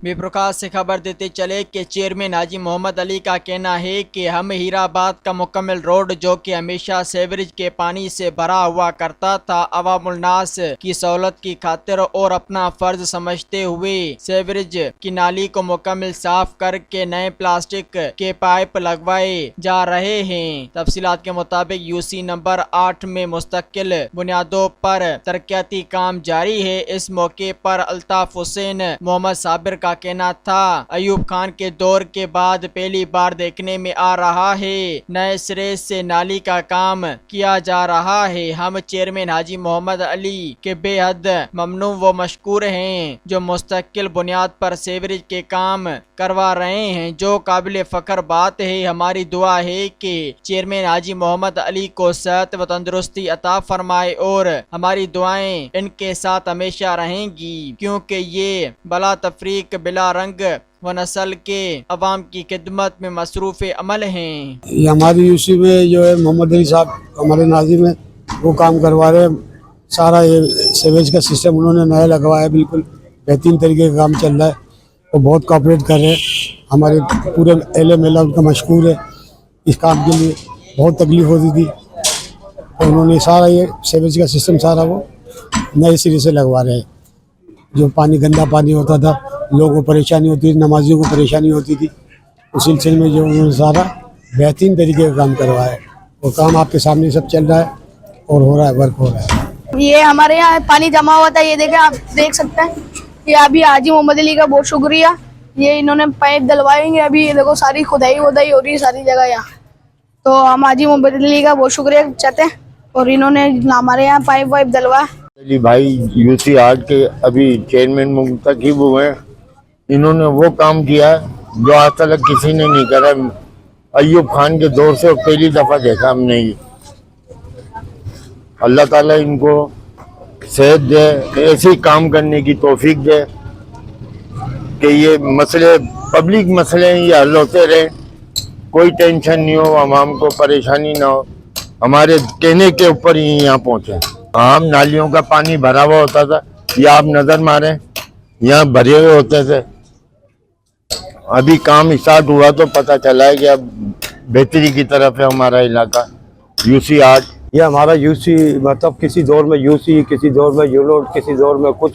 B प्रकाश से खबर देते चले कि चेयरमैन हाजी मोहम्मद अली का कहना है कि हम हीराबाद का मुकम्मल रोड जो कि हमेशा सेवरेज के पानी से भरा हुआ करता था, अवामुल नास की सहूलत की खातिर और अपना फर्ज समझते हुए सेवरेज की नाली को मुकम्मल साफ करके नए प्लास्टिक के पाइप लगवाए जा रहे हैं। तफसीलात के मुताबिक यूसी नंबर 8 में मुस्तकिल बुनियादों पर तरक्याती काम जारी है। इस मौके पर अल्ताफ हुसैन मोहम्मद साबिर का कहना था, अयूब खान के दौर के बाद पहली बार देखने में आ रहा है नए सिरे से नाली का काम किया जा रहा है। हम चेयरमैन हाजी मोहम्मद अली के बेहद ममनून व मशकूर हैं जो मुस्तकिल बुनियाद पर सेवरेज के काम करवा रहे हैं, जो काबिल फ़ख्र बात है। हमारी दुआ है कि चेयरमैन हाजी मोहम्मद अली को सेहत व तंदुरुस्ती अता फरमाए और हमारी दुआएं इनके साथ हमेशा रहेंगी, क्योंकि ये बला तफरीक बिला रंग व नस्ल के अवाम की खिदमत में मसरूफ़ अमल हैं। ये हमारी यूसी में जो है मोहम्मद अली साहब हमारे नाजिम है, वो काम करवा रहे हैं। सारा ये सेवेज का सिस्टम उन्होंने नया लगवाया, बिल्कुल बेहतरीन तरीके का काम चल रहा है। वो बहुत कोऑपरेट कर रहे हैं, हमारे पूरे एले मेला उनका मशहूर है इस काम के लिए। बहुत तकलीफ होती थी तो उन्होंने सारा ये सेवेज का सिस्टम सारा वो नए सिरे से लगवा रहे हैं। जो पानी गंदा पानी होता था, लोगों को परेशानी होती थी, नमाजियों को परेशानी होती थी, उस सिलसिले में जो उन्होंने सारा बेहतरीन तरीके का काम करवाया है। वो काम आपके सामने सब चल रहा है और हो रहा है, वर्क हो रहा है। ये हमारे यहाँ पानी जमा हुआ था, ये देखें, आप देख सकते हैं। ये अभी हाजी मोहम्मद अली का बहुत शुक्रिया, ये इन्होंने पाइप डलवाएंगे। अभी ये देखो सारी खुदाई हो रही है सारी जगह यहाँ, तो हम हाजी मोहम्मद अली का बहुत शुक्रिया चाहते हैं और इन्होंने हमारे यहाँ पाइप वाइप डलवाया। अली भाई यूसी 8 के अभी चेयरमैन मुंतखब हुए हैं। इन्होंने वो काम किया है जो आज तक किसी ने नहीं करा। अयूब खान के दौर से पहली दफा देखा हमने ये। अल्लाह ताला इनको सेहत दे, ऐसे काम करने की तौफीक दे कि ये मसले पब्लिक मसले हैं, ये हल होते रहे, कोई टेंशन नहीं हो, आवाम को परेशानी ना हो। हमारे कहने के ऊपर ही यहाँ पहुँचे। आम नालियों का पानी भरा हुआ होता था, ये आप नजर मारें यहाँ भरे हुए होते थे। अभी काम स्टार्ट हुआ तो पता चला है कि अब बेहतरी की तरफ है हमारा इलाका। यूसी 8 ये हमारा यूसी, मतलब किसी दौर में यूसी, किसी दौर में यूलोट, किसी दौर में कुछ।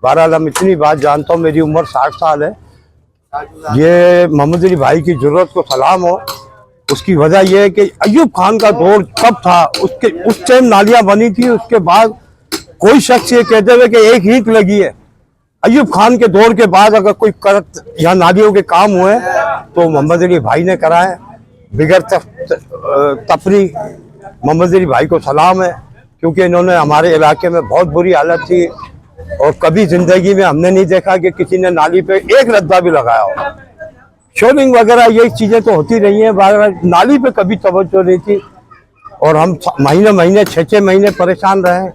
बहरहाल हम इतनी बात जानता हूँ, मेरी उम्र 60 साल है। ये मोहम्मद अली भाई की जरूरत को सलाम हो। उसकी वजह यह है कि अयूब खान का दौर कब था, उसके उस टाइम नालियाँ बनी थी। उसके बाद कोई शख्स ये कहते हुए कि एक ईंट लगी है। अयूब खान के दौर के बाद अगर कोई करत यहाँ नालियों के काम हुए तो मोहम्मद अली भाई ने कराए बिगैर तफरी। मोहम्मद अली भाई को सलाम है, क्योंकि इन्होंने हमारे इलाके में बहुत बुरी हालत थी और कभी जिंदगी में हमने नहीं देखा कि किसी ने नाली पे एक रद्दा भी लगाया हो। शोरिंग वगैरह यही चीज़ें तो होती रही हैं, नाली पे कभी तवज्जो नहीं थी और हम महीने महीने 6-6 महीने परेशान रहे।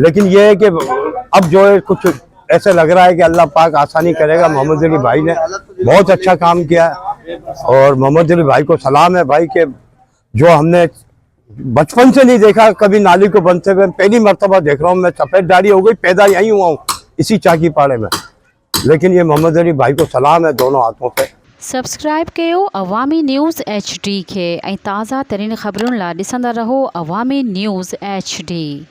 लेकिन यह है कि अब जो है कुछ ऐसे लग रहा है कि अल्लाह पाक आसानी करेगा। मोहम्मद अली भाई ने बहुत अच्छा काम किया और मोहम्मद अली भाई को सलाम है भाई के, जो हमने बचपन से नहीं देखा कभी नाली को बनते हुए। पहली मरतबा देख रहा हूँ मैं। सफ़ेद दाढ़ी हो गई, पैदा यहीं हुआ हूँ इसी चाकी पाड़े में, लेकिन ये मोहम्मद अली भाई को सलाम है दोनों हाथों पे। सब्सक्राइब कयो अवामी न्यूज़ HD खे ऐं ताज़ा तरीन ख़बरुनि लाइ ॾिसंदा रहो अवामी न्यूज़ HD।